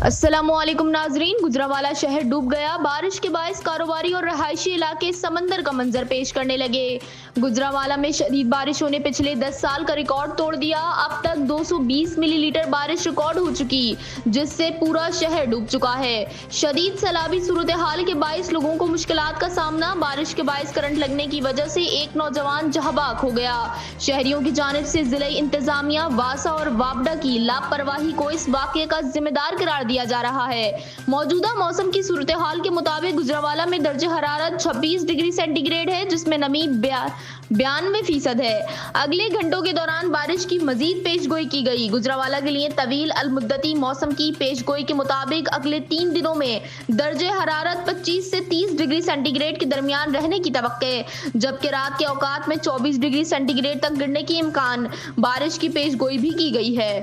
अस्सलामुअलैकुम नाजरीन। गुजरांवाला शहर डूब गया। बारिश के बायस कारोबारी और रहायशी इलाके समंदर का मंजर पेश करने लगे। गुजरांवाला में शदीद बारिश होने पिछले 10 साल का रिकॉर्ड तोड़ दिया। अब तक 220 मिलीलीटर बारिश रिकॉर्ड हो चुकी, जिससे पूरा शहर डूब चुका है। शदीद सैलाबी सूरत हाल के बायस लोगों को मुश्किलात का सामना। बारिश के बायस करंट लगने की वजह से एक नौजवान जहां हो गया। शहरियों की जानिब से जिला इंतजामिया, वासा और वापडा की लापरवाही को इस वाकये का जिम्मेदार करार दिया जा रहा है। मौजूदा मौसम की सूरत हाल के मुताबिक गुजरांवाला में दर्जे हरारत 26 डिग्री सेंटीग्रेड है, जिसमें नमी 92% है। अगले घंटों के दौरान बारिश की मजीद पेशगोई की गई। गुजरांवाला के लिए तवील अलमुद्दती मौसम की पेशगोई के मुताबिक अगले 3 दिनों में दर्जे हरारत 25 से 30 डिग्री सेंटीग्रेड के दरमियान रहने की तवक्को है, जबकि रात के औकात में 24 डिग्री सेंटीग्रेड तक गिरने की इम्कान। बारिश की पेशगोई भी की गई है।